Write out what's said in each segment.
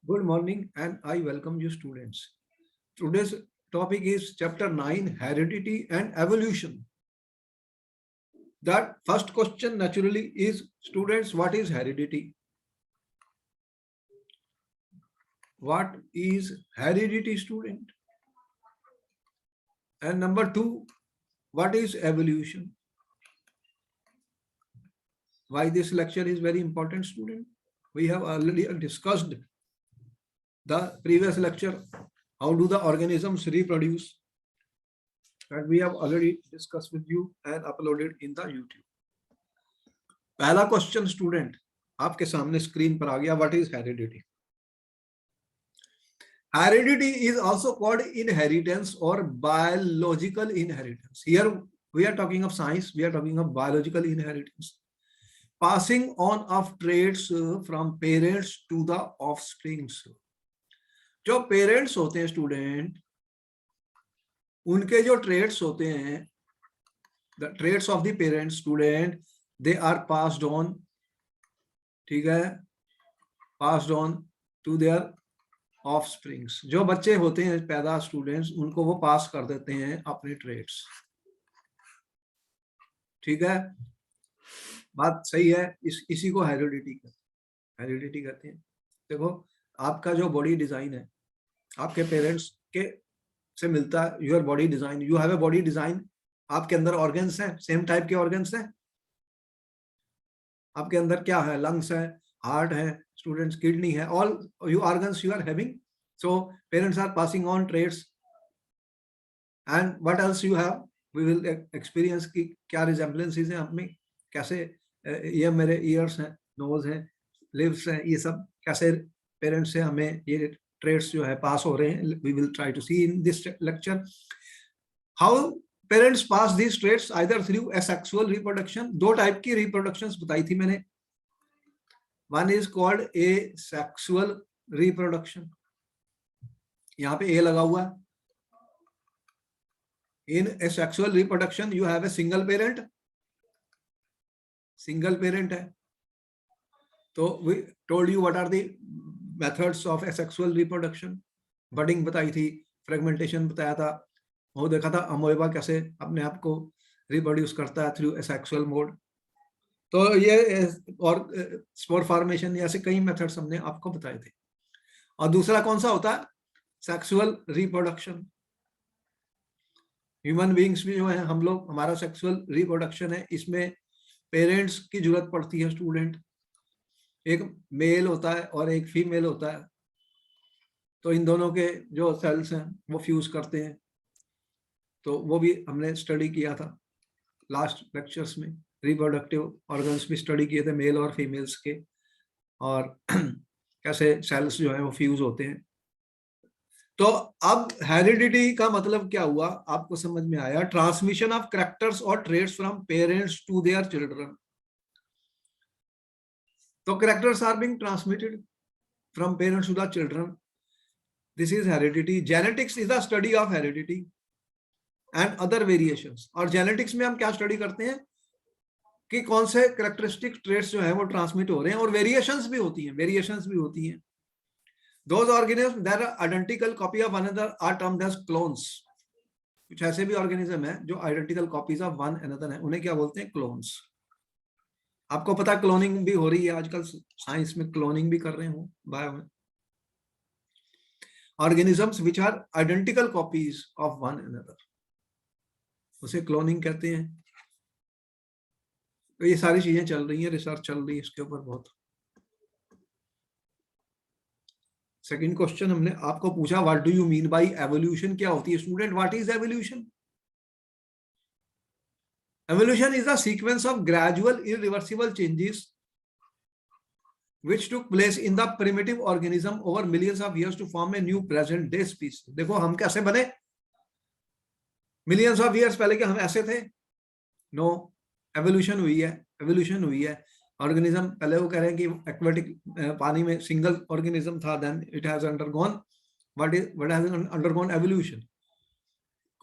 Good morning and I welcome you students. Today's topic is chapter 9 heredity and evolution. That first question naturally is students, what is heredity? What is heredity, student? And number 2, what is evolution? Why this lecture is very important, student? We have already discussed the previous lecture, how do the organisms reproduce, that we have already discussed with you and uploaded in the YouTube. पहला question student आपके सामने screen पर आ गया, what is heredity? Heredity is also called inheritance or biological inheritance. Here we are talking of science, we are talking of biological inheritance. Passing on of traits from parents to the offsprings. जो parents होते हैं student, उनके जो traits होते हैं, the traits of the parents student, they are passed on, ठीक है, passed on to their offsprings. जो बच्चे होते हैं पैदा स्टूडेंट्स, उनको वो पास कर देते हैं अपने ट्रेट्स. ठीक है, बात सही है. इसी को हेरिडिटी कहते हैं. देखो, आपका जो बॉडी डिजाइन है आपके पेरेंट्स के से मिलता है. Your body design, you have a body design. आपके अंदर ऑर्गन्स हैं, सेम टाइप के ऑर्गन्स हैं. आपके अंदर क्या है? लंग्स है, हार्ट है स्टूडेंट्स, किडनी है, all you organs you are having. So parents are passing on traits. And what else you have, we will experience की क्या रिजेम्बलेंसेस हैं आप में, कैसे ये मेरे ईयर्स हैं, नोज हैं, लिप्स हैं, ये सब कैसे पेरेंट्स से हमें ये ट्रेट्स जो है पास हो रहे हैं. We will try to see in this lecture how parents pass this traits either through asexual reproduction. दो टाइप की रिप्रोडक्शंस बताई थी मैंने. One is called asexual reproduction. यहाँ पे ए लगा हुआ है. In asexual reproduction you have a single parent है. तो we told you what are the methods of asexual reproduction. Budding बताई थी, फ्रेगमेंटेशन बताया था, वो देखा था अमोएबा कैसे अपने आप को रिप्रोड्यूस करता है थ्रू एसेक्सुअल मोड. तो ये और स्पोर फॉर्मेशन, ऐसे कई मेथड्स हमने आपको बताए थे. और दूसरा कौन सा होता है? Sexual reproduction. ह्यूमन बीइंग्स भी जो है हम लोग, हमारा सेक्सुअल रिप्रोडक्शन है, इसमें पेरेंट्स की जरूरत पड़ती है स्टूडेंट. एक मेल होता है और एक फीमेल होता है. तो इन दोनों के जो सेल्स हैं वो फ्यूज करते हैं. तो वो भी हमने स्टडी किया था लास्ट लेक्चर्स में. रिप्रोडक्टिव ऑर्गन्स भी स्टडी किए थे मेल और फीमेल्स के, और कैसे सेल्स जो है वो फ्यूज होते हैं. तो अब हेरिडिटी का मतलब क्या हुआ आपको समझ में आया? ट्रांसमिशन ऑफ कैरेक्टर्स और traits from parents to their children. तो characters are being transmitted from parents to the children. This is heredity. Genetics is the study of heredity and other variations. और जेनेटिक्स में हम क्या study करते हैं कि कौन से कैरेक्टरिस्टिक ट्रेट्स जो है वो ट्रांसमिट हो रहे हैं, और वेरिएशंस भी होती हैं. Those organisms that are identical copy of one another are termed as clones. कुछ ऐसे भी ऑर्गेनिज्म है जो identical copies of one another है, उन्हें क्या बोलते हैं? क्लोन्स. आपको पता है क्लोनिंग भी हो रही है आजकल, साइंस में क्लोनिंग भी कर रहे हो बायो में. Organisms which are identical copies of one another, उसे क्लोनिंग कहते हैं. तो ये सारी चीजें चल रही हैं, रिसर्च चल रही है इसके ऊपर बहुत. सेकंड क्वेश्चन हमने आपको पूछा, what do you mean by evolution? क्या होती है student? What is evolution? Evolution is the sequence of gradual irreversible changes which took place in the primitive organism over millions of years to form a new present day species. देखो हम कैसे बने? Millions of years पहले क्या हम ऐसे थे? No, evolution हुई है. ऑर्गेनिज्म पहले वो कह रहे हैं कि एक्वेटिक पानी में सिंगल ऑर्गेनिज्म था, then it has undergone what has undergone evolution.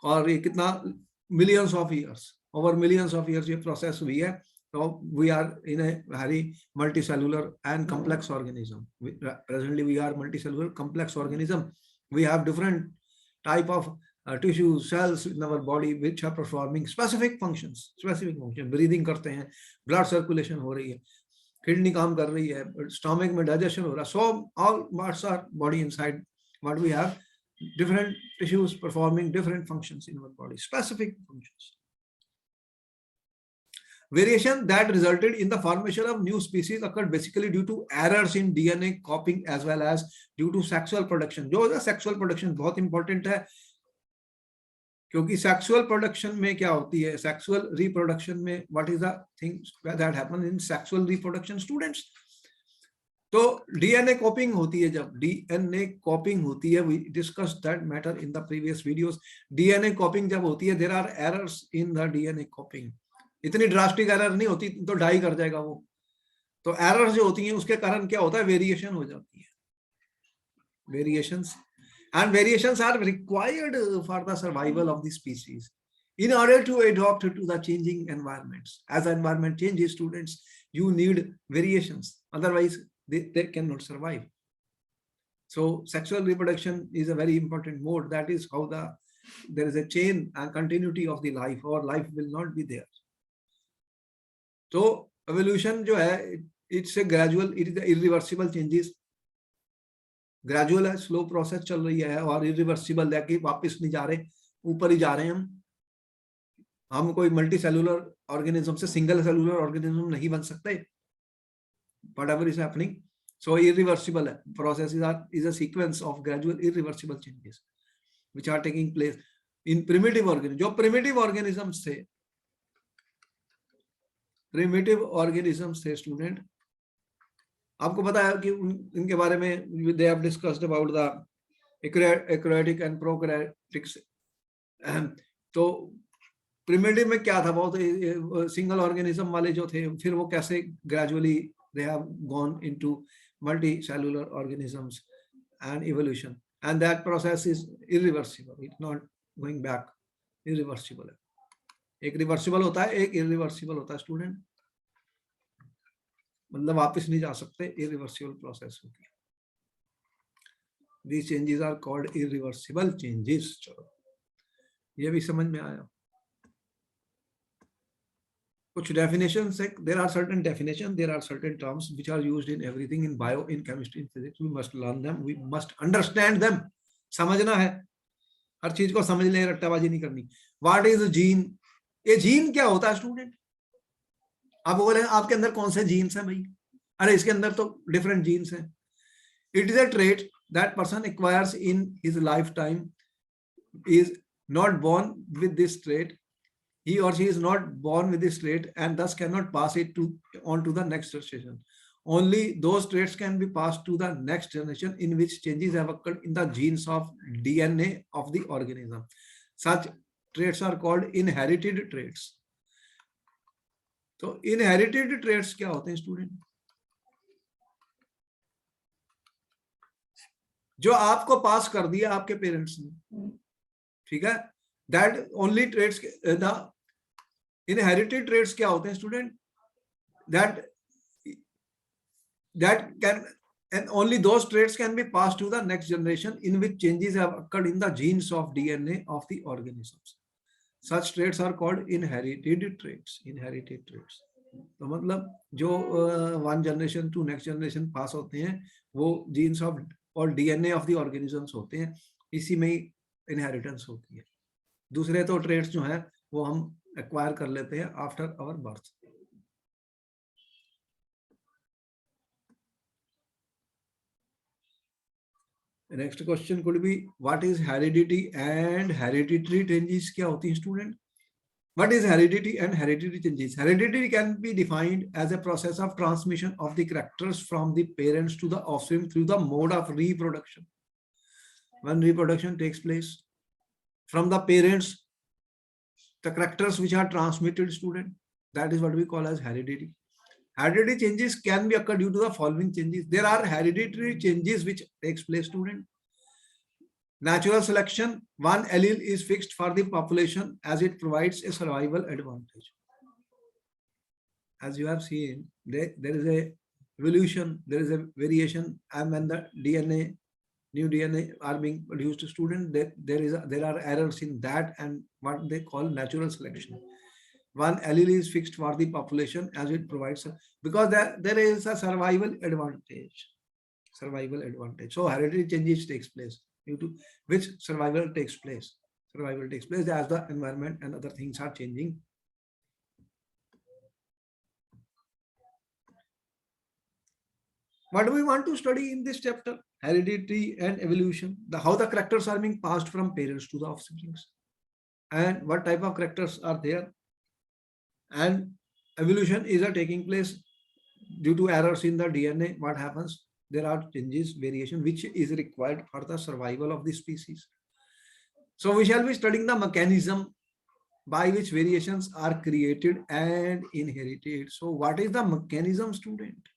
और ये कितना millions of years, over millions of years ये प्रोसेस हुई है. So we are in a very multicellular and complex organism. Presently, we are multicellular complex organism. We have different type of tissue cells in our body which are performing specific functions. Specific function. Breathing करते हैं, blood circulation हो रही है, kidney काम कर रही है, stomach में digestion हो रहा है. So all parts are body inside. What we have, different tissues performing different functions in our body, specific functions. Variation that resulted in the formation of new species occurred basically due to errors in DNA copying as well as due to sexual production. जो है sexual production बहुत important है, क्योंकि sexual production में क्या होती है, sexual reproduction में what is the thing that happens in sexual reproduction, students? तो डीएनए कॉपिंग होती है, जब डीएनए कॉपिंग होती है, we discuss that matter in the previous videos. DNA copying जब होती है, there are errors in the DNA copying. इतनी ड्रास्टिक एरर नहीं होती तो डाई कर जाएगा वो. तो एरर्स जो होती हैं उसके कारण क्या होता है, वेरिएशन हो जाती है. Variations and variations are required for the survival of the species in order to adapt to the changing environments. As the environment changes, students, you need variations, otherwise they cannot survive. So sexual reproduction is a very important mode. That is how there is a chain and continuity of the life, or life will not be there. So evolution जो है, it's a gradual, it is a irreversible changes. Gradual है, slow process चल रही है, और irreversible है कि वापस नहीं जा रहे, ऊपर ही जा रहे हैं हम कोई मल्टी सेलुलर ऑर्गेनिज्म से सिंगल सेलुलर ऑर्गेनिज्म नहीं बन सकते. Whatever is happening, so irreversible है. Process is a sequence of gradual irreversible changes which are taking place in primitive organisms. जो primitive organisms थे, primitive organisms थे student, आपको पता है कि इनके बारे में they have discussed about the eukaryotic and prokaryotic. तो प्रिमिटिव में क्या था, बहुत सिंगल ऑर्गेनिज्म वाले जो थे, फिर वो कैसे gradually they have gone into multi cellular organisms and evolution, and that process is irreversible, it's not going back. Irreversible है, एक रिवर्सिबल होता है, एक इरिवर्सिबल होता है स्टूडेंट, मतलब वापस नहीं जा सकते, इरिवर्सिबल प्रोसेस होती है. These changes are called irreversible changes. चलो ये भी समझ में आया. कुछ definitions है, there are certain definitions, there are certain terms which are used in everything, in bio, in chemistry, in physics. We must learn them, we must understand them. समझना है, हर चीज को समझ ले, रट्टाबाजी नहीं करनी. What is a gene? ये gene क्या होता है स्टूडेंट? आप बोले आपके अंदर कौन से जीन्स हैं भाई? अरे इसके अंदर तो डिफरेंट जीन्स हैं. It is a trait that person acquires in his lifetime, is not born with this trait. He or she is not born with this trait and thus cannot pass it on to the next generation. Only those traits can be passed to the next generation in which changes have occurred in the genes of DNA of the organism. Such traits are called inherited traits. तो inherited traits क्या होते हैं student? जो आपको पास कर दिया आपके parents ने, ठीक है, that only traits, the inherited traits क्या होते हैं student? that can, and only those traits can be passed to the next generation in which changes have occurred in the genes of DNA of the organisms. Such traits are called inherited traits. Inherited traits. तो मतलब जो one generation to next generation पास होते हैं, वो genes of और DNA of the organisms होते हैं, इसी में ही inheritance होती है. दूसरे तो traits जो हैं वो हम acquire कर लेते हैं after our birth. The next question could be, what is heredity and hereditary changes? क्या होती है student? What is heredity and hereditary changes? Heredity can be defined as a process of transmission of the characters from the parents to the offspring through the mode of reproduction. When reproduction takes place from the parents, the characters which are transmitted, student, that is what we call as heredity. Hereditary changes can be occurred due to the following changes. There are hereditary changes which takes place, student. Natural selection, one allele is fixed for the population as it provides a survival advantage. as you have seen, there is a evolution, there is a variation, and when the DNA, new DNA are being produced to student, there are errors in that, and what they call natural selection. One allele is fixed for the population as it provides, because there is a survival advantage. Survival advantage. So hereditary changes takes place due to which survival takes place. Survival takes place as the environment and other things are changing. What do we want to study in this chapter? Heredity and evolution. How the characters are being passed from parents to the offsprings, and what type of characters are there. And evolution is taking place due to errors in the DNA. What happens? There are changes, variation, which is required for the survival of the species. So we shall be studying the mechanism by which variations are created and inherited. So what is the mechanism, student?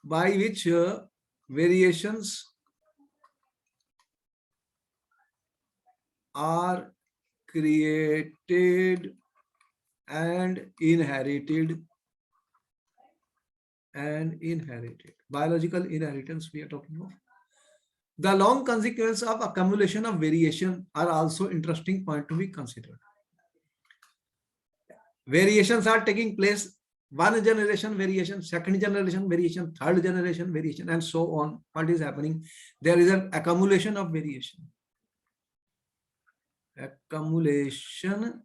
By which variations are created and inherited. Biological inheritance we are talking about. The long consequence of accumulation of variation are also interesting point to be considered. Variations are taking place, one generation variation, second generation variation, third generation variation, and so on. What is happening? There is an accumulation of variation. Accumulation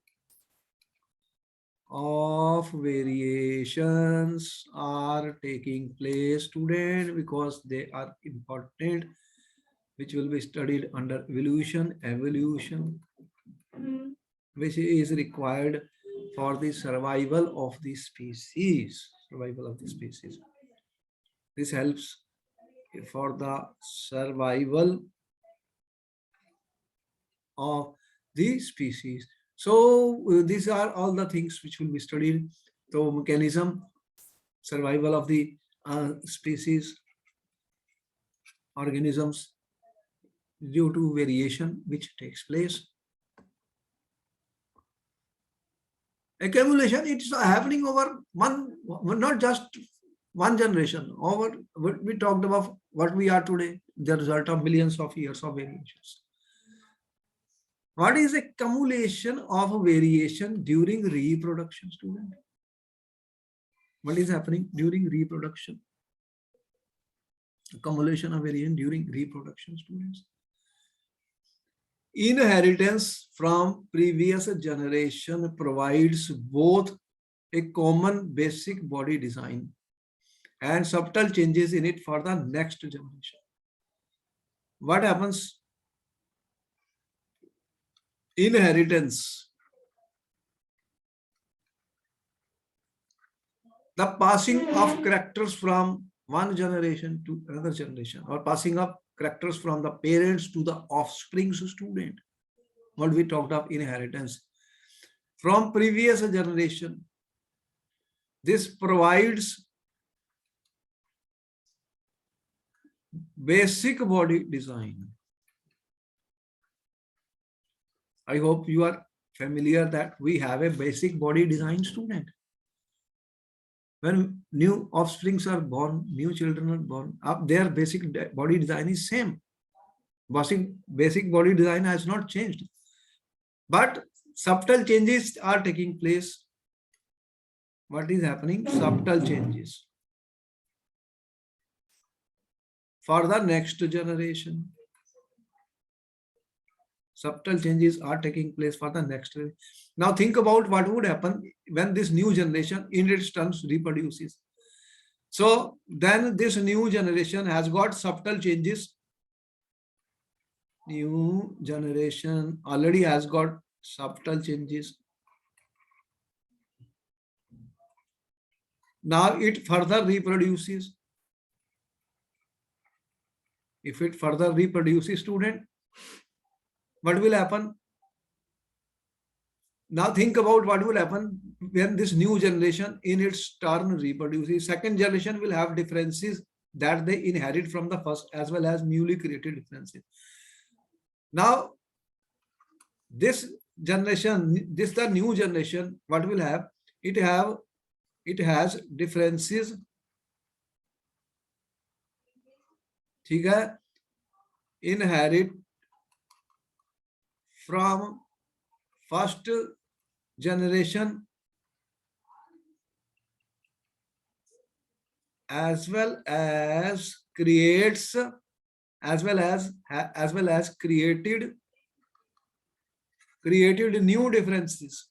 of variations are taking place, student, because they are important, which will be studied under evolution, which is required for the survival of the species. This helps for the survival of the species. So these are all the things which will be studied. So mechanism, survival of the species, organisms due to variation which takes place. Accumulation, it's happening over not just one generation. Over what we talked about, what we are today, the result of millions of years of variations. What is accumulation of variation during reproduction, student? What is happening during reproduction? Accumulation of variation during reproduction, students. Inheritance from previous generation provides both a common basic body design and subtle changes in it for the next generation. What happens? Inheritance. The passing of characters from one generation to another generation, or passing of characters from the parents to the offspring, student. What we talked of inheritance from previous generation. This provides basic body design. I hope you are familiar that we have a basic body design, student. When new offsprings are born, new children are born, their basic body design is same. Basic body design has not changed. But subtle changes are taking place. What is happening? Subtle changes for the next generation. Subtle changes are taking place for the next. Now think about what would happen when this new generation in its turns reproduces. So then this new generation has got subtle changes. New generation already has got subtle changes. Now it further reproduces. If it further reproduces, student, what will happen? Now think about what will happen when this new generation in its turn reproduces. Second generation will have differences that they inherit from the first, as well as newly created differences. Now, this generation, this the new generation, what will have? It has differences, ठीक है, inherit from first generation as well as creates, as well as created new differences.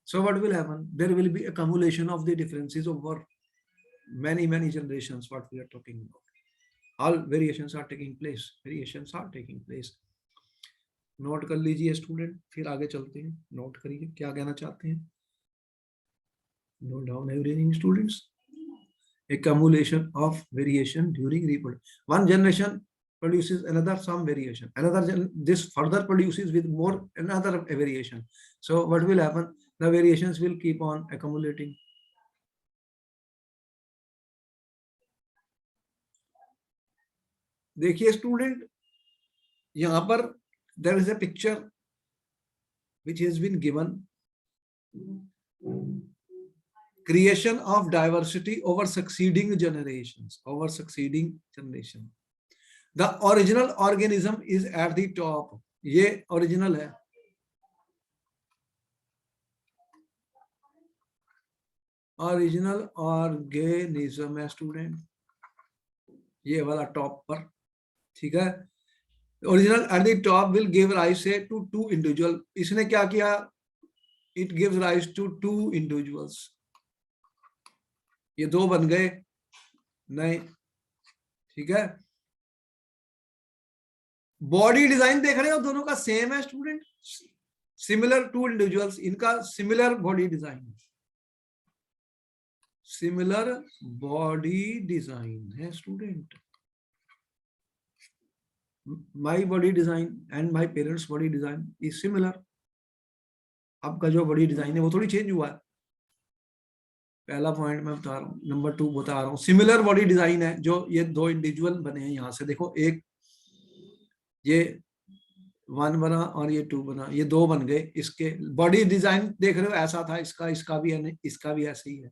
So what will happen? There will be accumulation of the differences over many generations. What we are talking about, all variations are taking place. Note कर लीजिए student, फिर आगे चलते हैं. Note करिए क्या कहना चाहते हैं. Note down everything, students. Accumulation of variation during reproduction. One generation produces another some variation. This further produces with more another variation. So what will happen? The variations will keep on accumulating. देखिए student, यहाँ पर there is a picture which has been given. Creation of diversity over succeeding generations. The original organism is at the top. ये original है. Original organism है student, ये वाला top पर, ठीक है. Original at the top will give rise say to two individual. इसने क्या किया? It gives rise to two individuals. ये दो बन गए नए, ठीक है. बॉडी डिजाइन देख रहे हो, दोनों का सेम है स्टूडेंट. सिमिलर टू इंडिविजुअल्स, इनका सिमिलर बॉडी डिजाइन है student. My body design and my parents body design is similar. आपका जो बॉडी डिजाइन है वो थोड़ी चेंज हुआ है. पहला पॉइंट मैं बता रहा हूँ. नंबर 2 बता रहा हूँ, सिमिलर बॉडी डिजाइन है. जो ये दो इंडिविजुअल बने हैं, यहां से देखो, एक ये 1 बना और ये 2 बना, ये 2 बन गए. इसके बॉडी डिजाइन देख रहे हो ऐसा था, इसका भी है, इसका भी ऐसे ही है.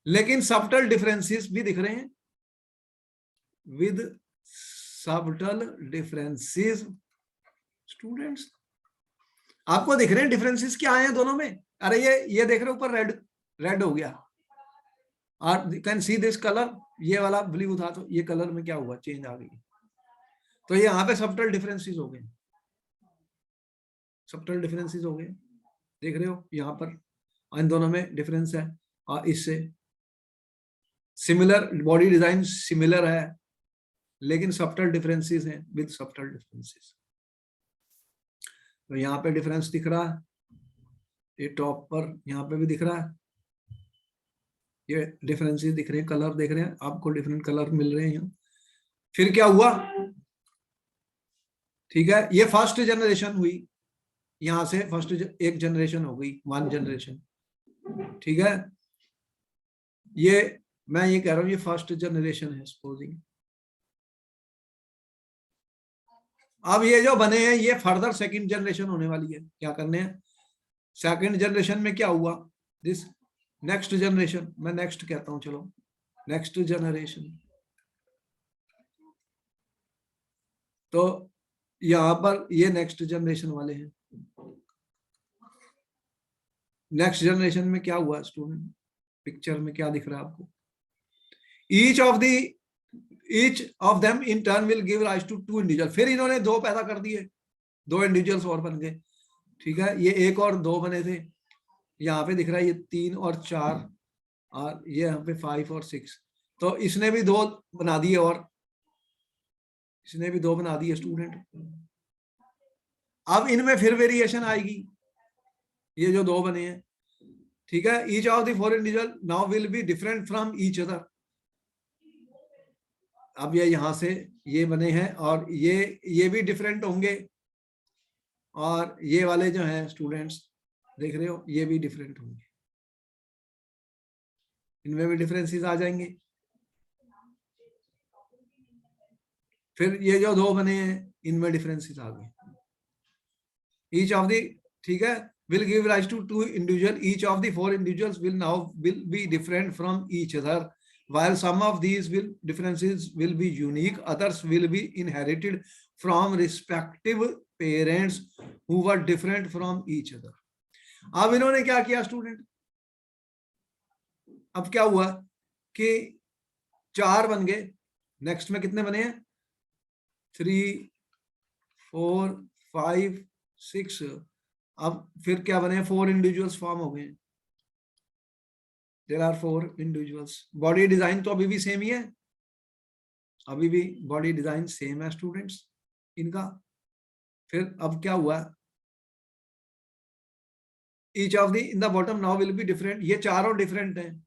लेकिन सबटल डिफरेंसेस भी दिख रहे हैं. विद सबटल डिफरेंसेस स्टूडेंट्स, आपको दिख रहे हैं डिफरेंसेस क्या आए हैं दोनों में. अरे ये देख रहे हो ऊपर रेड हो गया, और कैन सी दिस कलर, ये वाला ब्लू था तो ये कलर में क्या हुआ, चेंज आ गई. तो ये यहाँ पे सबटल डिफरेंसेस हो गए. देख रहे हो यहाँ पर इन दोनों में डिफरेंस है. और इससे सिमिलर बॉडी डिजाइन सिमिलर है, लेकिन सबटल डिफरेंसेस हैं. विद सबटल डिफरेंसेस, तो यहाँ पे डिफरेंस दिख रहा है. ये टॉप पर यहाँ पे भी दिख रहा है. ये डिफरेंसेस दिख रहे हैं, कलर देख रहे हैं आपको, डिफरेंट कलर मिल रहे हैं यहाँ. फिर क्या हुआ, ठीक है. ये फर्स्ट जनरेशन हुई, यहां से फर्स्ट एक जनरेशन हो गई, 1 जनरेशन, ठीक है. ये मैं ये कह रहा हूं ये फर्स्ट जनरेशन है सपोजिंग. अब ये जो बने हैं ये फर्दर सेकंड जनरेशन होने वाली है. क्या करने हैं, सेकंड जनरेशन में क्या हुआ, दिस नेक्स्ट जनरेशन, मैं नेक्स्ट कहता हूं, चलो नेक्स्ट जनरेशन. तो यहां पर ये नेक्स्ट जनरेशन वाले हैं. नेक्स्ट जनरेशन में क्या हुआ स्टूडेंट, पिक्चर में क्या दिख रहा है आपको. each of them in turn will give rise to 2 individual. फिर इन्होंने 2 पैदा कर दिए, 2 इंडिविजुअल्स और बन गए, ठीक है. ये 1 और 2 बने थे, यहाँ पे दिख रहा है ये 3 और 4, और ये यहाँ पे 5 और 6. तो इसने भी 2 बना दिए, और इसने भी 2 बना दिए स्टूडेंट. अब इनमें फिर वेरिएशन आएगी, ये जो 2 बने हैं, ठीक है. Each of the 4 individual now will be different from each other. अब ये यहां से ये बने हैं, और ये भी डिफरेंट होंगे, और ये वाले जो हैं स्टूडेंट्स देख रहे हो ये भी डिफरेंट होंगे. इनमें भी डिफरेंसेस आ जाएंगे. फिर ये जो दो बने हैं इनमें डिफरेंसेस आ गए। ईच ऑफ द, ठीक है, will give rise to two individual. Each of the four individuals will be different from each other, while some of these differences will be unique, others will be inherited from respective parents who were different from each other. अब इन्होंने क्या किया student, अब क्या हुआ कि 4 बन गए, नेक्स्ट में कितने बने हैं 3 4 5 6, अब फिर क्या बने 4 इंडिविजुअल्स फॉर्म हो गए। There are 4 individuals. Body design तो अभी भी सेम ही है, अभी भी बॉडी डिजाइन सेम है स्टूडेंट्स इनका। फिर अब क्या हुआ, each of the in the bottom now will be different, ये चारों डिफरेंट हैं,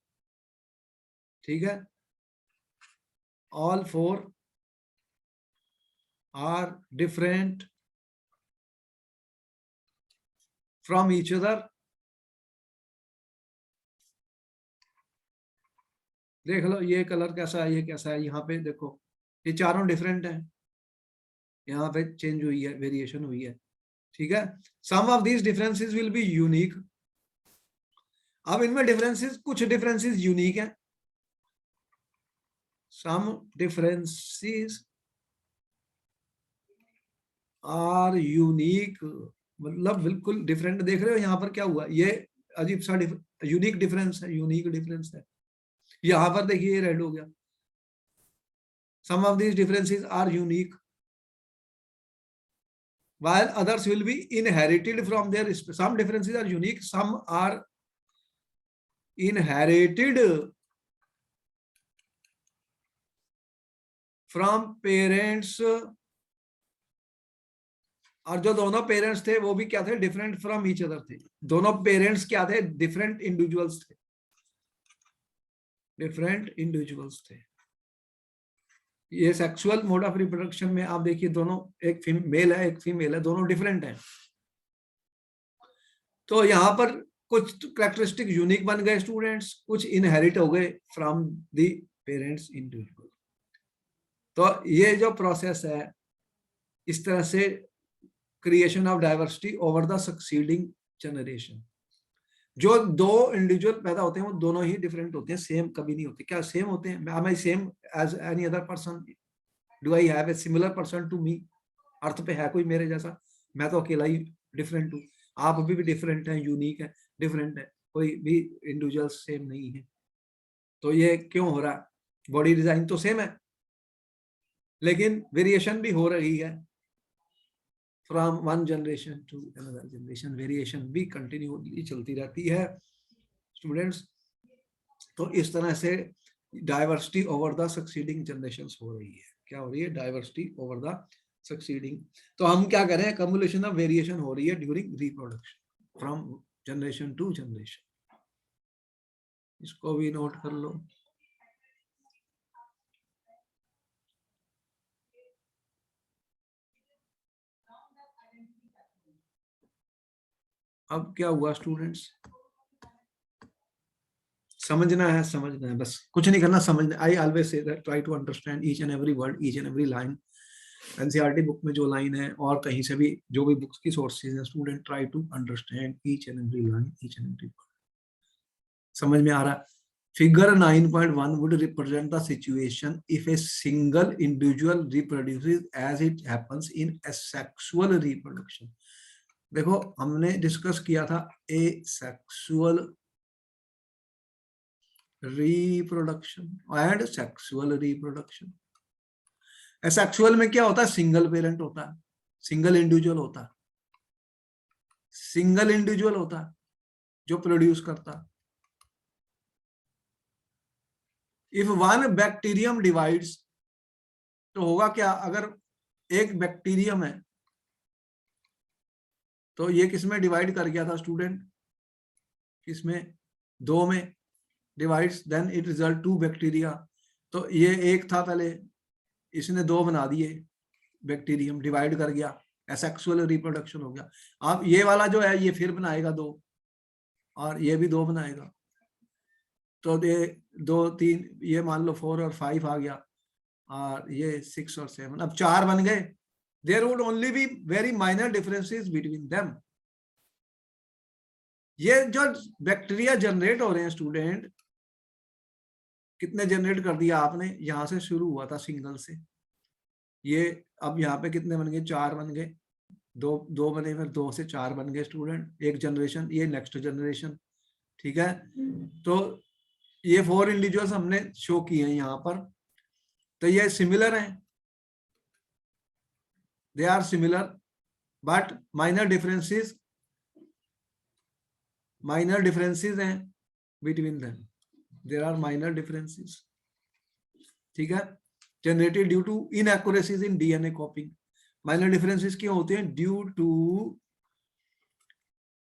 ठीक है, all 4 are different from each other. देख लो ये कलर कैसा है, ये कैसा है, यहाँ पे देखो ये चारों डिफरेंट हैं, यहाँ पे चेंज हुई है, वेरिएशन हुई है, ठीक है। Some of these differences will be unique. अब इनमें डिफरेंसेस, कुछ डिफरेंसेस यूनिक है, सम डिफरेंसेस आर यूनिक, मतलब बिल्कुल डिफरेंट। देख रहे हो यहाँ पर क्या हुआ, ये अजीब सा यूनिक डिफरेंस है, यूनिक डिफरेंस है। यहाँ पर देखिए ये रेड हो गया, some of these differences are unique while others will be inherited from their, some differences are unique, some are inherited from parents, और जो दोनों पेरेंट्स थे वो भी क्या थे, डिफरेंट फ्रॉम ईच अदर थे। दोनों पेरेंट्स क्या थे, डिफरेंट इंडिविजुअल्स थे, डिफरेंट इंडिविजुअल्स थे। ये सेक्सुअल मोड ऑफ रिप्रोडक्शन में आप देखिए दोनों, एक मेल है एक फीमेल है, दोनों डिफरेंट हैं। तो यहाँ पर कुछ कैरेक्टरिस्टिक यूनिक बन गए स्टूडेंट्स, कुछ इनहेरिट हो गए फ्रॉम द पेरेंट्स इंडिविजुअल। तो ये जो प्रोसेस है, इस तरह से creation of diversity over the succeeding generation. जो दो इंडिविजुअल पैदा होते हैं वो दोनों ही डिफरेंट होते हैं, सेम कभी नहीं होते। क्या सेम होते हैं, am I same as any other person, do I have a similar person to me, अर्थ पे है कोई मेरे जैसा, मैं तो अकेला ही डिफरेंट हूँ, आप अभी भी डिफरेंट हैं, यूनिक है, डिफरेंट है, कोई भी इंडिविजुअल सेम नहीं है। तो ये क्यों हो रहा है, बॉडी डिजाइन तो सेम है लेकिन वेरिएशन भी हो रही है, from one generation to another generation, variation भी कंटिन्यूअसली चलती रहती है स्टूडेंट्स। तो इस तरह से diversity over the succeeding generations हो रही है। क्या हो रही है, डाइवर्सिटी ओवर द सक्सीडिंग। तो हम क्या करें, कम्युलेशन ऑफ वेरिएशन हो रही है during reproduction from generation to generation. इसको भी नोट कर लो। अब क्या हुआ स्टूडेंट्स, समझना है, समझना है, बस कुछ नहीं करना, समझना। I always say that try to understand each and every word, each and every line. NCERT book में जो लाइन है और कहीं से भी जो भी बुक्स की सोर्सेज हैं, student try to understand each and every line, each and every word. समझ में आ रहा है? Figure 9.1 would represent the situation if a single individual reproduces as it happens in asexual reproduction। देखो हमने डिस्कस किया था asexual reproduction and sexual reproduction। asexual में क्या होता है, सिंगल पेरेंट होता है, सिंगल इंडिविजुअल होता है, सिंगल इंडिविजुअल होता है जो प्रोड्यूस करता है। इफ वन बैक्टीरियम डिवाइड्स, तो होगा क्या, अगर एक बैक्टीरियम है तो ये किसमें डिवाइड कर गया था स्टूडेंट, किसमें, 2 में divides, then it result 2 bacteria. तो ये एक था पहले, इसने 2 बना दिए, बैक्टीरियम डिवाइड कर गया, एसेक्सुअल रिप्रोडक्शन हो गया। अब ये वाला जो है ये फिर बनाएगा 2 और ये भी 2 बनाएगा, तो ये 2 3, ये मान लो 4 और 5 आ गया। और ये 6 और 7, अब 4 बन गए. There would only be very minor differences between them. ये जो बैक्टीरिया जनरेट हो रहे हैं स्टूडेंट, कितने जनरेट कर दिया आपने, यहां से शुरू हुआ था सिंगल से, ये अब यहाँ पे कितने बन गए, 4 बन गए, दो बने, फिर 2 से 4 बन गए स्टूडेंट, एक जनरेशन, ये नेक्स्ट जनरेशन. ठीक है, तो ये 4 इंडिविजुअल्स हमने शो किए हैं यहाँ पर. तो ये सिमिलर हैं, they are similar, but minor differences हैं between them. There are minor differences. ठीक है, generated due to inaccuracies in DNA copying. Minor differences क्यों होते हैं? Due to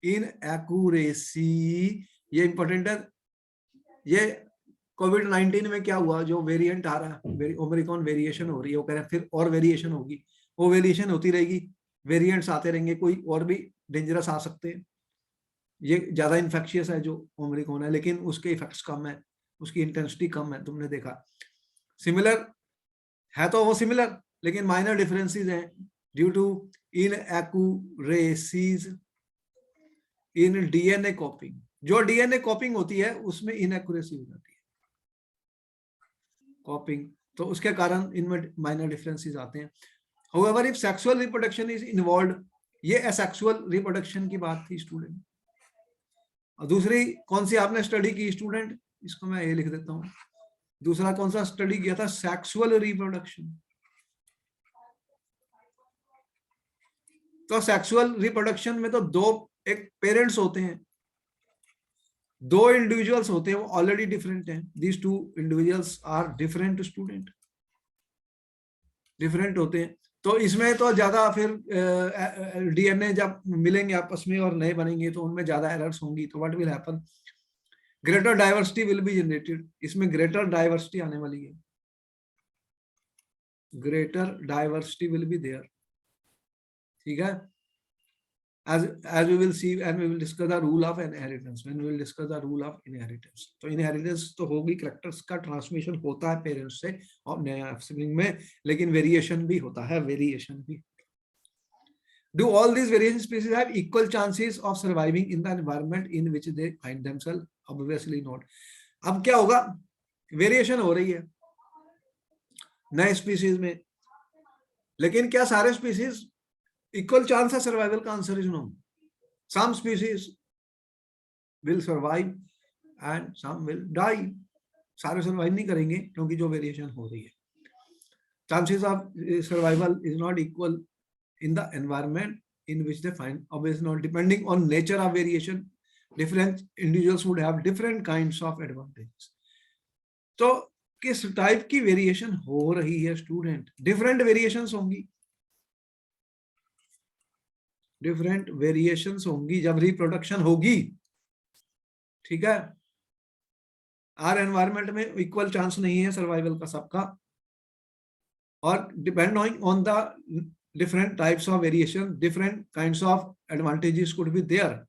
inaccuracy. ये इंपॉर्टेंट है. ये कोविड-19 में क्या हुआ, जो वेरिएंट आ रहा है, ओमिक्रॉन वेरिएशन हो रही है, वो कह रहे हैं फिर और वेरिएशन होगी. वो वेरिएशन होती रहेगी, वेरिएंट्स आते रहेंगे, कोई और भी डेंजरस आ सकते हैं. ये ज्यादा इन्फेक्शियस है जो ओमिक्रॉन है, लेकिन उसके इफेक्ट्स कम है, उसकी इंटेंसिटी कम है. तुमने देखा, सिमिलर है तो वो सिमिलर, लेकिन माइनर डिफरेंसेस हैं due to inaccuracies in DNA copying. जो डीएनए कॉपिंग होती है उसमें इनएक्यूरेसी हो जाती है कॉपिंग, तो उसके कारण इनमें माइनर डिफरेंसेस आते हैं. However, if sexual reproduction is involved, ये असेक्सुअल रिप्रोडक्शन की बात थी स्टूडेंट. और दूसरी कौन सी आपने स्टडी की स्टूडेंट, इसको मैं ये लिख देता हूं. दूसरा कौन सा स्टडी किया था? Sexual reproduction. तो सेक्सुअल रिप्रोडक्शन में तो एक पेरेंट्स होते हैं, 2 इंडिविजुअल्स होते हैं, वो ऑलरेडी डिफरेंट हैं. These 2 individuals are different student, different होते हैं. तो इसमें तो ज्यादा फिर डीएनए जब मिलेंगे आपस में और नए बनेंगे तो उनमें ज्यादा एरर्स होंगी. तो what will happen? Greater diversity will be generated. इसमें ग्रेटर डाइवर्सिटी आने वाली है, greater diversity will be there. ठीक है, as we will see and we will discuss the rule of inheritance, when we will discuss the rule of inheritance. तो inheritance तो होगी, characters का transmission होता है parents से और नया offspring में, लेकिन variation भी होता है, variation भी. Do all these variation species have equal chances of surviving in the environment in which they find themselves? Obviously not. अब क्या होगा, variation हो रही है नए species में, लेकिन क्या सारे species equal chance है survival का? Answer is no. Some species will survive and some will die. सारे survive नहीं करेंगे क्योंकि जो variation हो रही है. Chances of survival is not equal in the environment in which they find. Obviously not. Depending on nature of variation, different individuals would have different kinds of advantages. तो किस टाइप की वेरिएशन हो रही है student? Different variations होंगी, different variations होंगी जब reproduction होगी. ठीक है, आर एनवायरमेंट में इक्वल चांस नहीं है सर्वाइवल का सबका, और depending on the different types of variation, different kinds of advantages could be there.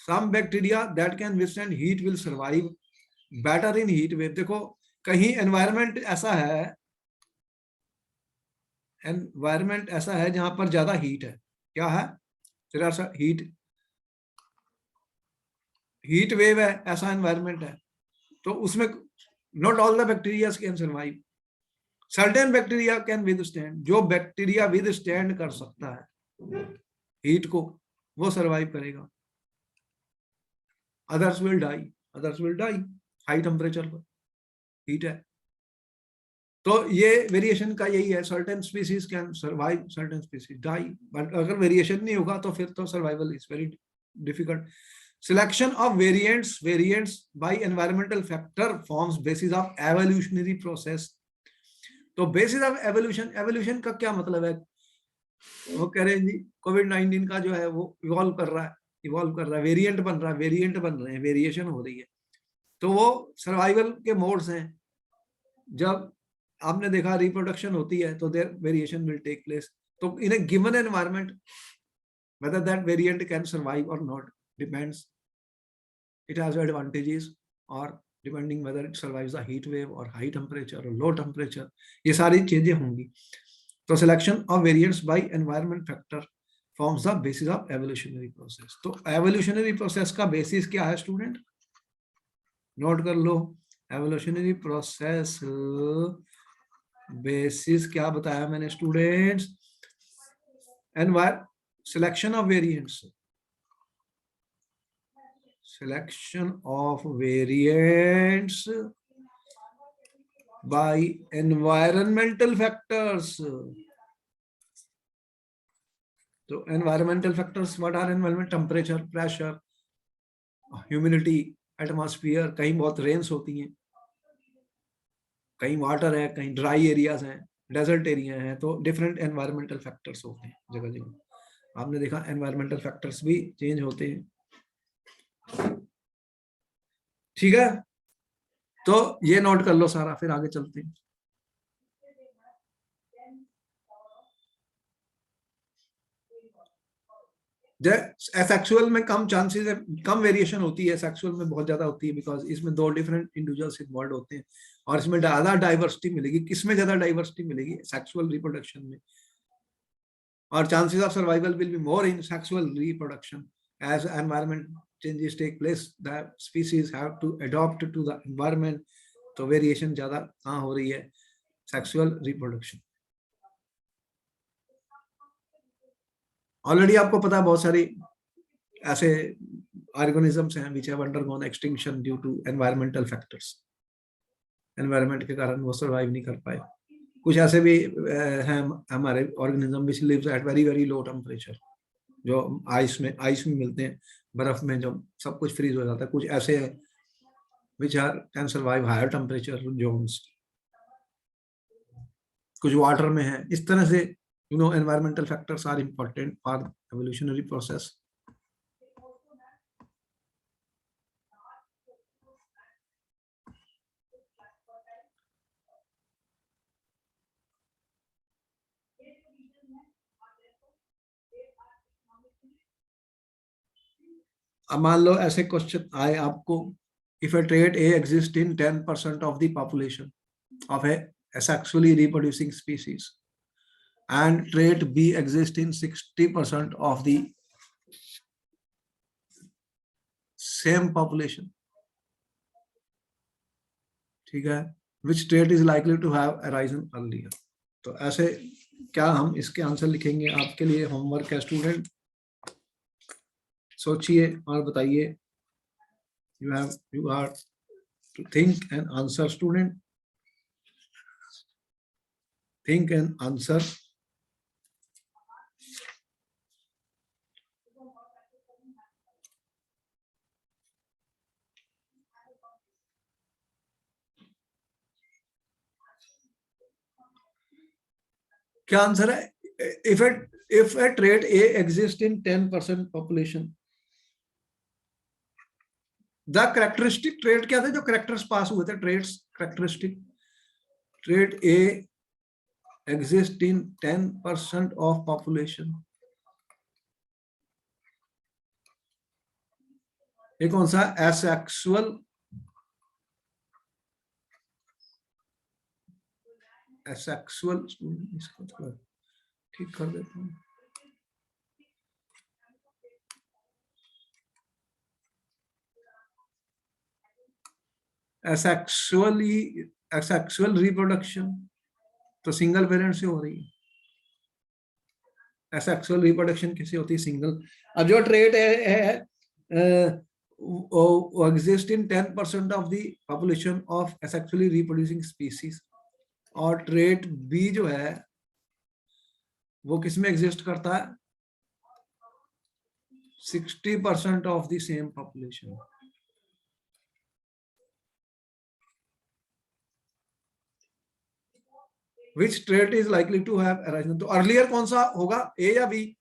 Some bacteria that can withstand heat will survive better in heat wave. देखो, कहीं एनवायरमेंट ऐसा है जहां पर ज्यादा हीट है. क्या है? हीट वेव है, ऐसा एनवायरमेंट है, तो उसमें not all the bacteria can survive. Certain bacteria can withstand. जो बैक्टीरिया विदस्टैंड कर सकता है हीट को, वो सर्वाइव करेगा. Others will die. High temperature पर हीट है. तो ये वेरिएशन का यही है, certain species can survive, certain species die. But अगर वेरिएशन नहीं होगा तो फिर तो survival is very difficult. Selection of variants by environmental factor forms basis of evolutionary process. तो basis of evolution का क्या मतलब है? वो कह रहे हैं जी कोविड-19 का जो है वो इवॉल्व कर रहा है, वेरिएंट बन रहे हैं, वेरिएशन हो रही है. तो वो सर्वाइवल के मोड्स हैं. जब आपने देखा रिप्रोडक्शन होती है तो there variation will take place. तो in a given environment whether that variant can survive or not depends. It has advantages or depending whether it survives the heat wave और हाई टेम्परेचर और low temperature, ये सारी चीजें होंगी। तो selection of variants by environment factor forms the basis of evolutionary process. तो evolutionary process का basis क्या है स्टूडेंट, नोट कर लो। एवोल्यूशनरी प्रोसेस बेसिस क्या बताया मैंने students, selection of variants, selection of variants by environmental factors. So environmental factors, what are environment? Temperature, pressure, humidity, atmosphere, कहीं बहुत रेन्स होती हैं, कहीं वाटर है, कहीं ड्राई एरियाज हैं, डेजर्ट एरिया है, तो डिफरेंट एनवायरमेंटल फैक्टर्स होते हैं जगह जगह। आपने देखा एनवायरमेंटल फैक्टर्स भी चेंज होते हैं, ठीक है। तो ये नोट कर लो सारा, फिर आगे चलते हैं। सेक्सुअल में कम चांसेस है, कम वेरिएशन होती है, सेक्सुअल में बहुत ज्यादा होती है, बिकॉज इसमें 2 डिफरेंट इंडिविजुअल्स इन्वॉल्व होते हैं और इसमें ज्यादा डाइवर्सिटी मिलेगी। किसमें ज्यादा डाइवर्सिटी मिलेगी? सेक्सुअल रिप्रोडक्शन में। और chances of survival will be more in sexual reproduction as environment changes take place, the species have to adopt to the environment. तो वेरिएशन ज्यादा कहाँ हो रही है? Sexual reproduction. ऑलरेडी आपको पता है बहुत सारी ऐसे ऑर्गेनिजम्स हैं which have undergone extinction due to environmental factors, environment के कारण वो सर्वाइव नहीं कर पाए। कुछ ऐसे भी हैं हमारे organism which lives at very very low temperature, जो आइस में मिलते हैं, बर्फ में जब सब कुछ फ्रीज हो जाता है। कुछ ऐसे हैं which are can survive higher temperature zones, कुछ वाटर में है। इस तरह से environmental factors are important for evolutionary process. अब मान लो ऐसे क्वेश्चन आए आपको, if a trait A exists in 10% of the population of a sexually reproducing species and trait B exists in 60% of the same population, ठीक है, which trait is likely to have arisen earlier। तो ऐसे क्या हम इसके answer लिखेंगे? आपके लिए होमवर्क है स्टूडेंट, सोचिए और बताइए। you are to think and answer student, think and answer। क्या आंसर है? if a trait A exists in 10% population, the characteristic trait क्या थे जो करेक्टर्स पास हुए थे? Traits characteristic trait A exist in 10% of population, ये कौन सा? एसेक्सुअल, एसेक्सुअल, इसको थोड़ा ठीक कर देता हूँ। एसेक्सुअली, एसेक्सुअल रिप्रोडक्शन तो सिंगल पेरेंट से हो रही है। एसेक्सुअल रिप्रोडक्शन किसे होती है? सिंगल। अब जो ट्रेट है exist in 10% of the population of asexually reproducing species, और ट्रेट बी जो है वो किसमें एग्जिस्ट करता है? 60% of the same population. Which trait is likely to have arisen? तो अर्लियर कौन सा होगा, ए या B?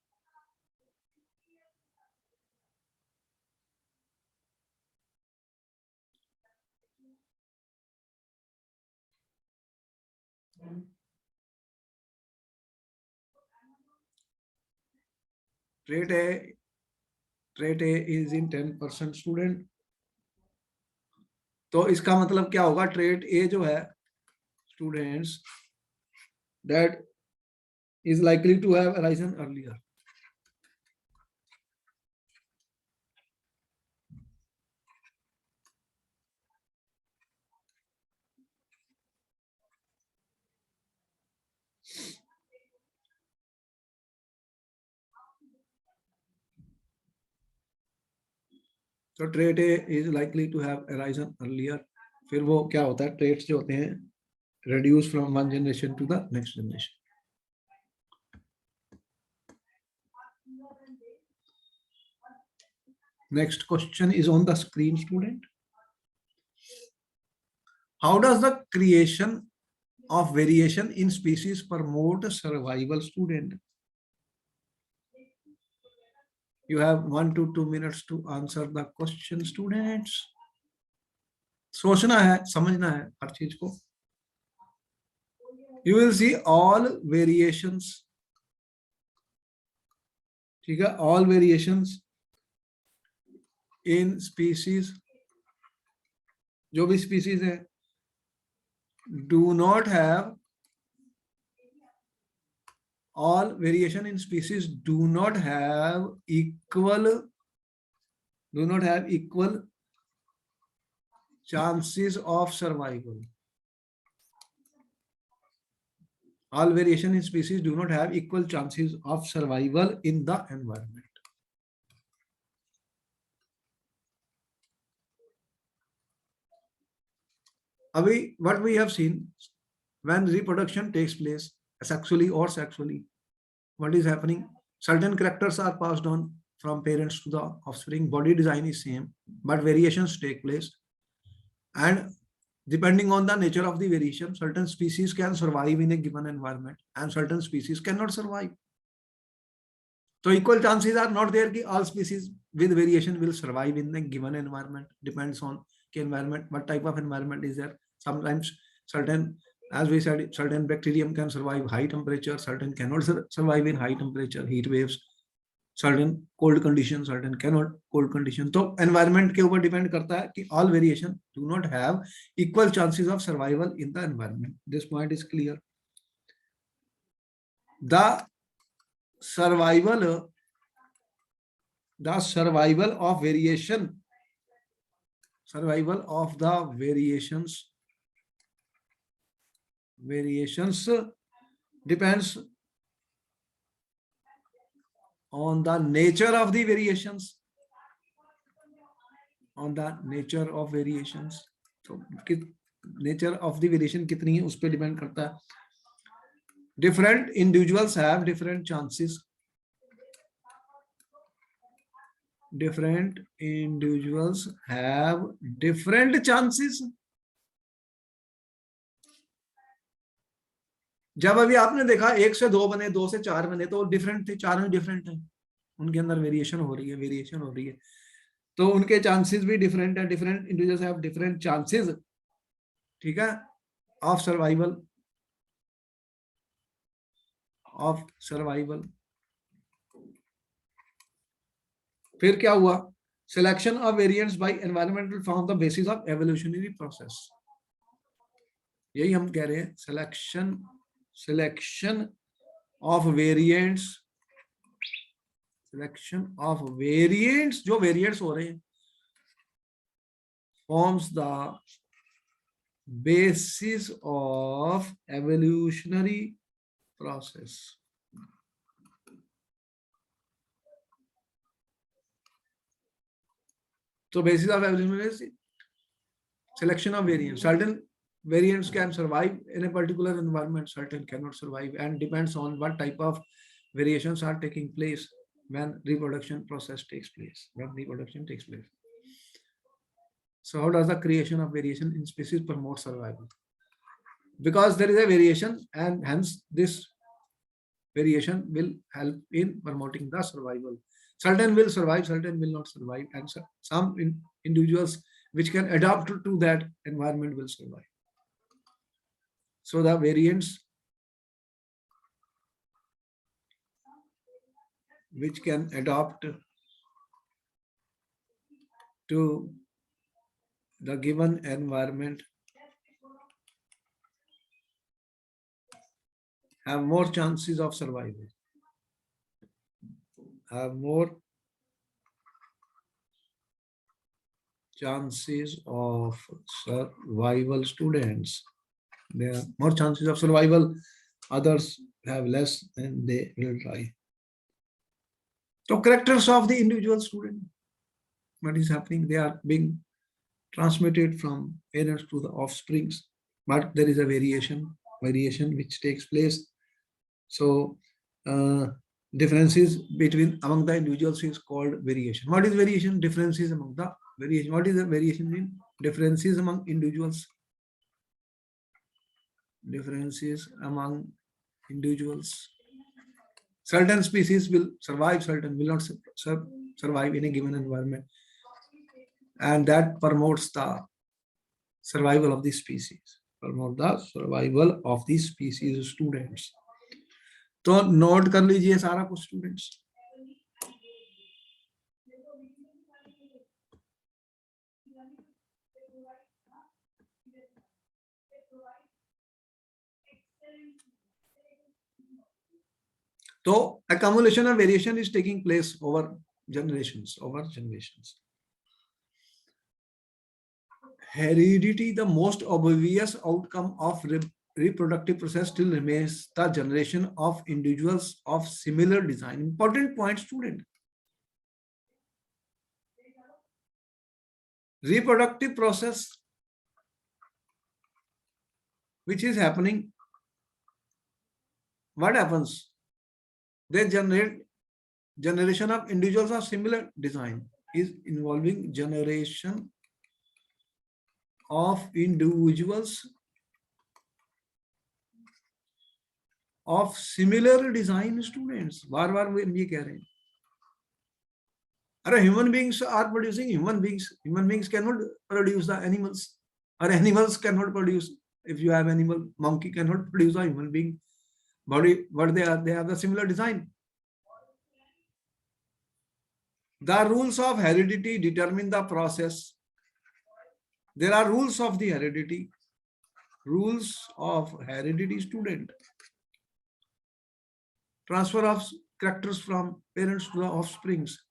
Trait A is in 10% student, तो इसका मतलब क्या होगा, ट्रेट ए जो है students that is likely to have arisen earlier. तो trait A is likely to have arisen earlier. फिर वो क्या होता है, ट्रेट्स जो होते हैं reduce from one generation to the next generation. Next question is on the screen, student. How does the creation of variation in species promote survival, student? You have 1 to 2 minutes to answer the question, students. सोचना है, समझना है हर चीज को. You will see all variations. ठीक है, all variations in species, जो भी species है, do not have, all variation in species do not have equal chances of survival. All variation in species do not have equal chances of survival in the environment. Abhi, what we have seen, when reproduction takes place sexually or sexually, what is happening? Certain characters are passed on from parents to the offspring. Body design is same, but variations take place. And depending on the nature of the variation, certain species can survive in a given environment and certain species cannot survive. So equal chances are not there that all species with variation will survive in a given environment. Depends on the environment, what type of environment is there. Sometimes certain, as we said, certain bacterium can survive high temperature, certain cannot survive in high temperature, heat waves, certain cold conditions, certain cannot cold condition. So environment के ऊपर depend करता है कि all variation do not have equal chances of survival in the environment. This point is clear. The survival of variation, survival of the variations depends on the nature of the variations, on the nature of variations. So nature of the variation कितनी है उस पर depend करता है. Different individuals have different chances. Different individuals have different chances. जब अभी आपने देखा 1 से 2 बने, 2 से 4 बने, तो डिफरेंट थे, 4 में डिफरेंट है, उनके अंदर वेरिएशन हो रही है, तो उनके चांसेस भी डिफरेंट है. Different individuals have different chances, ठीक है, ऑफ सर्वाइवल. फिर क्या हुआ? Selection of variants bye environmental form the basis of evolutionary process. यही हम कह रहे हैं, selection of variants, जो वेरिएंट्स हो रहे हैं, forms the basis of evolutionary process. So basis of evolution is selection of variants. Certain variants can survive in a particular environment, certain cannot survive, and depends on what type of variations are taking place when reproduction process takes place. So how does the creation of variation in species promote survival? Because there is a variation, and hence this variation will help in promoting the survival. Certain will survive, certain will not survive, and some individuals which can adapt to that environment will survive. So the variants which can adapt to the given environment have more chances of survival. Have more chances of survival. Students, there are more chances of survival. Others have less, and they will try. So characters of the individual student, what is happening? They are being transmitted from parents to the offsprings, but there is a variation which takes place. So differences between among the individuals is called variation. What is variation? Differences among the variation. What is the variation mean? Differences among individuals. Differences among individuals. Certain species will survive, certain will not survive in a given environment, and that promotes the survival of the species. Promote the survival of the species. Students, तो note कर लीजिए सारा कुछ students. So accumulation of variation is taking place over generations. Heredity, the most obvious outcome of reproductive process, still remains the generation of individuals of similar design. Important point, student. Reproductive process which is happening, what happens? They generate generation of individuals of similar design is involving generation of individuals of similar design. Students, बार बार वो ये कह रहे हैं. अरे human beings are producing human beings. Human beings cannot produce the animals, or animals cannot produce. If you have animal, monkey cannot produce a human being body, but they have the similar design. The rules of heredity determine the process. There are rules of the heredity. Rules of heredity, student. Transfer of characters from parents to the offsprings.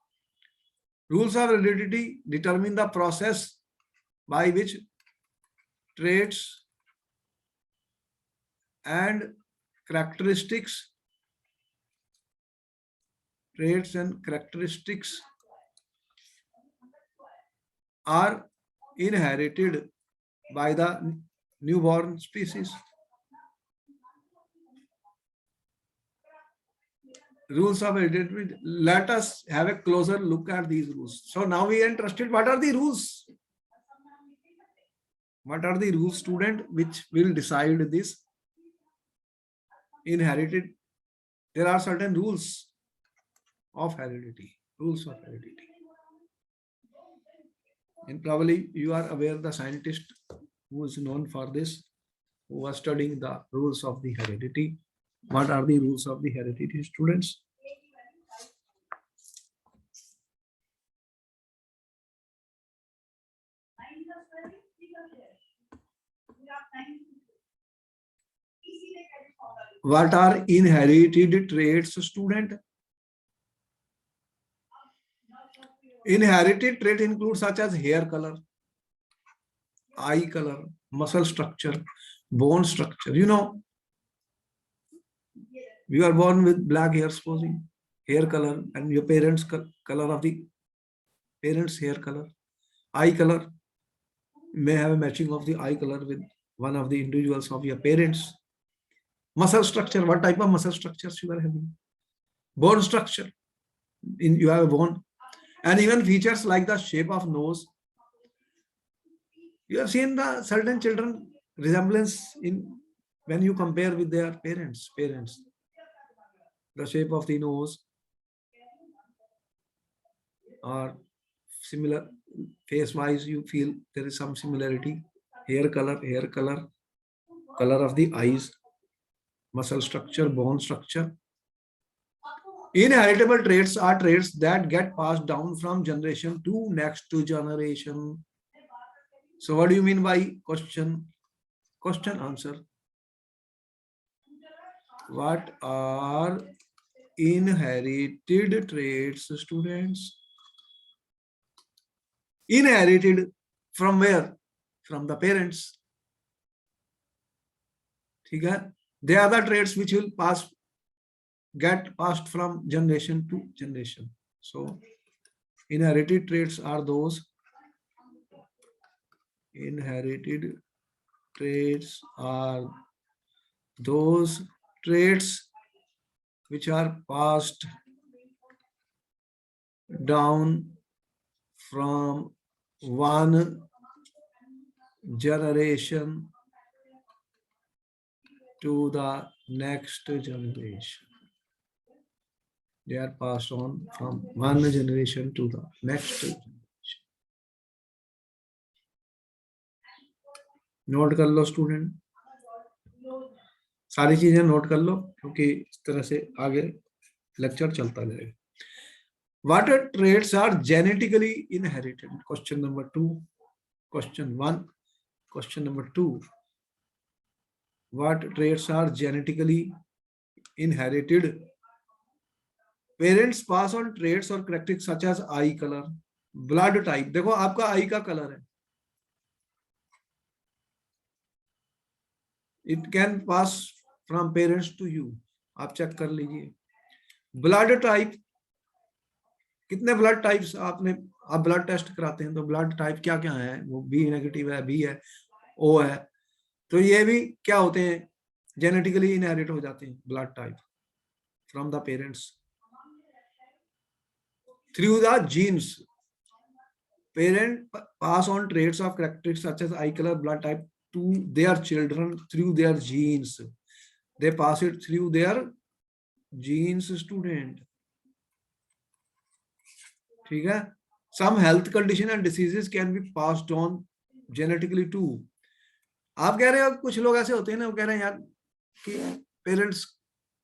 Rules of heredity determine the process by which traits and characteristics are inherited by the newborn species. Rules of heredity. Let us have a closer look at these rules. So now we are interested. What are the rules? What are the rules, student, which will decide this inherited? There are certain rules of heredity. Rules of heredity. And probably you are aware the scientist who is known for this, who was studying the rules of the heredity. What are the rules of the heredity, students? What are inherited traits, student? Inherited trait include such as hair color, eye color, muscle structure, bone structure. You know, you are born with black hair, supposing hair color, and your parents' color of the parents' hair color, eye color may have a matching of the eye color with one of the individuals of your parents. Muscle structure, what type of muscle structures you are having? Bone structure, you have a bone, and even features like the shape of nose. You have seen the certain children resemblance in when you compare with their parents. The shape of the nose or similar face wise, you feel there is some similarity. Hair color, color of the eyes, muscle structure, bone structure. Inheritable traits are traits that get passed down from generation to next generation. So what do you mean by question answer? What are inherited traits, students? Inherited from where? From the parents. ठीक है? They are the traits which will get passed from generation to generation. So inherited traits are those. Inherited traits are those traits which are passed down from one generation to the next generation. They are passed on from one generation to the next generation. Note कर लो student, सारी चीजें note कर लो, क्योंकि इस तरह से आगे lecture चलता जाएगा. What traits are genetically inherited? Question number 2. Question 1. Question number 2. What traits are genetically inherited? Parents pass on traits or characteristics such as eye color, blood type. देखो आपका आई का कलर है. It can pass from parents to you. आप check कर लीजिए. Blood type, कितने blood types आपने, आप ब्लड टेस्ट कराते हैं तो ब्लड टाइप क्या क्या है? वो बी नेगेटिव है, बी है, ओ है. तो ये भी क्या होते हैं? जेनेटिकली इनहेरिट हो जाते हैं blood type from the parents through the genes. Parents pass on traits of characteristics such as eye color, blood type to their children through their genes. They pass it through their genes, student. ठीक है? Some health condition and diseases can be passed on genetically too. आप कह रहे हो कुछ लोग ऐसे होते हैं ना, वो कह रहे हैं यार कि पेरेंट्स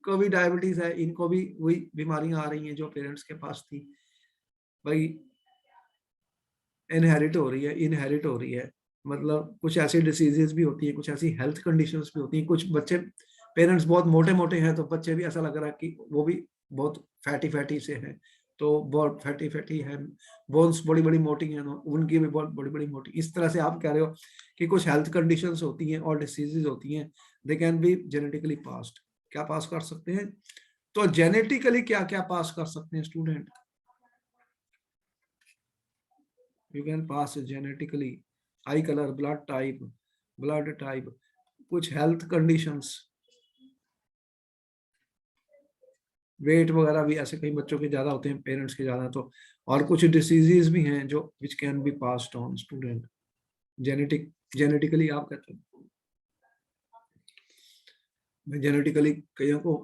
को भी डायबिटीज है, इनको भी वही बीमारियां आ रही हैं जो पेरेंट्स के पास थी. भाई इनहेरिट हो रही है, मतलब कुछ ऐसी डिसीजेस भी होती है, कुछ ऐसी हेल्थ कंडीशंस भी होती हैं. कुछ बच्चे, पेरेंट्स बहुत मोटे मोटे हैं तो बच्चे भी ऐसा लग रहा है कि वो भी बहुत फैटी से हैं, तो बहुत फैटी है. बोन्स बड़ी बड़ी मोटी हैं, उनकी भी बहुत बड़ी बड़ी मोटी. इस तरह से आप कह रहे हो कि कुछ हेल्थ कंडीशंस होती हैं और डिसीजेज होती हैं, they can be genetically passed. क्या पास कर सकते हैं? तो जेनेटिकली क्या क्या पास कर सकते हैं student? You can pass genetically eye color, blood type, कुछ health conditions, वेट वगैरह भी ऐसे कई बच्चों के ज्यादा होते हैं, पेरेंट्स के ज्यादा. तो और कुछ डिसीजेस भी हैं जो which can be passed on student genetically. आप कहते हैं जेनेटिकली कईयों को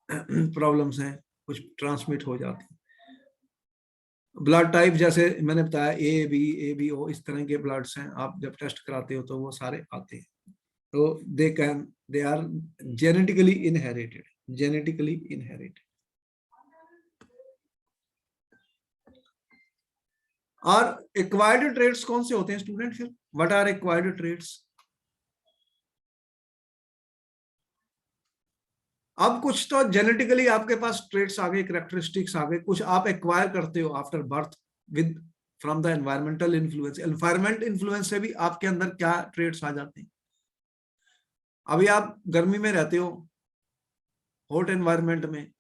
प्रॉब्लम्स हैं, कुछ ट्रांसमिट हो जाती है. ब्लड टाइप जैसे मैंने बताया ए बी ओ, इस तरह के ब्लड्स हैं. आप जब टेस्ट कराते हो तो वो सारे आते हैं. तो दे आर जेनेटिकली इनहेरिटेड. और एक्वायर्ड ट्रेट्स कौन से होते हैं स्टूडेंट? फिर व्हाट आर एक्वायर्ड ट्रेट्स? अब कुछ तो जेनेटिकली आपके पास ट्रेट्स आ गए, कैरेक्टरिस्टिक्स आ गए, कुछ आप एक्वायर करते हो after birth with from the environmental influence. Environment influence से भी आपके अंदर क्या ट्रेट्स आ जाते हैं? अभी आप गर्मी में रहते हो, हॉट एनवायरमेंट में,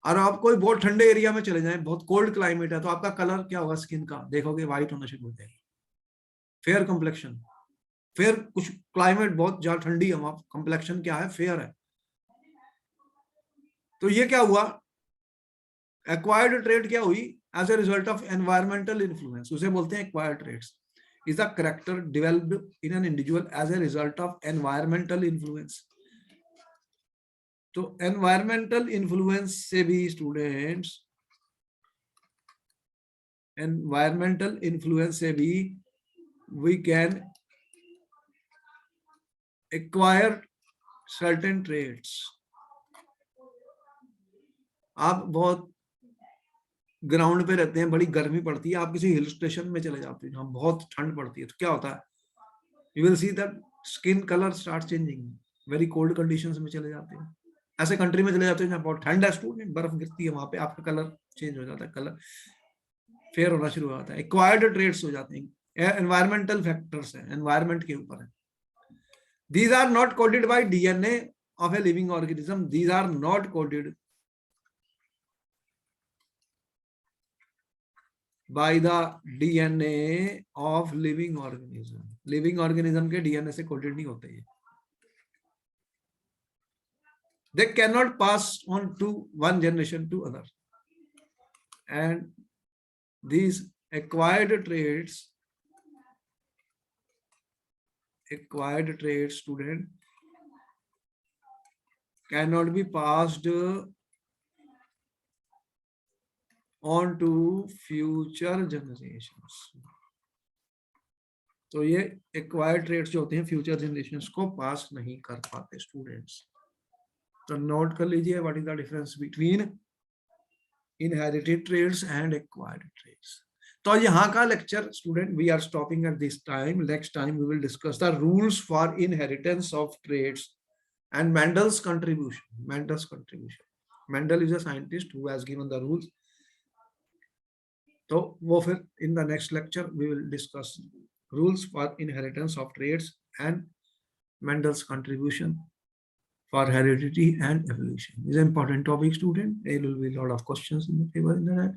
और आप कोई बहुत ठंडे एरिया में चले जाएं, बहुत कोल्ड क्लाइमेट है, तो आपका कलर क्या होगा स्किन का? देखोगे व्हाइट होना शुरू हो जाएगा, फेयर कंप्लेक्शन. फिर कुछ क्लाइमेट बहुत ज्यादा ठंडी है, वहां कंप्लेक्शन क्या है? फेयर है. तो ये क्या हुआ? एक्वायर्ड ट्रेट क्या हुई? As a result of environmental influence. उसे बोलते हैं acquired traits. Is the character developed in an individual as a result of environmental influence. तो एनवायरमेंटल इन्फ्लुएंस से भी स्टूडेंट्स, एनवायरमेंटल इन्फ्लुएंस से भी we can acquire certain traits. आप बहुत ग्राउंड पे रहते हैं, बड़ी गर्मी पड़ती है, आप किसी हिल स्टेशन में चले जाते हैं जहां बहुत ठंड पड़ती है, तो क्या होता है? You will see that skin color starts changing. Very cold conditions में चले जाते हैं, ऐसे कंट्री में चले जाते हैं जहाँ बहुत ठंड है, स्टूडेंट बर्फ गिरती है, वहां पे आपका कलर चेंज हो जाता है, कलर फेयर होना शुरू हो जाता है, एक्वायर्ड ट्रेड्स हो जाते हैं, एनवायरमेंटल फैक्टर्स है, एनवायरमेंट के ऊपर है. These are not coded by DNA of a living organism. These are not coded by the DNA of living organism. Living organism के DNA से coded नहीं होते ये. They cannot pass on to one generation to other. And these acquired traits, student, cannot be passed on to future generations. तो ये acquired traits जो होते हैं future generations को pass नहीं कर पाते students. तो note कर लीजिए what is the difference between inherited traits and acquired traits. तो यहाँ का lecture student we are stopping at this time. Next time we will discuss the rules for inheritance of traits and Mendel's contribution. Mendel is a scientist who has given the rules. So वो फिर in the next lecture we will discuss rules for inheritance of traits and Mendel's contribution for heredity and evolution. Is an important topic, student. There will be a lot of questions in the paper in the net.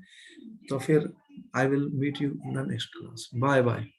So फिर I will meet you in the next class. Bye bye.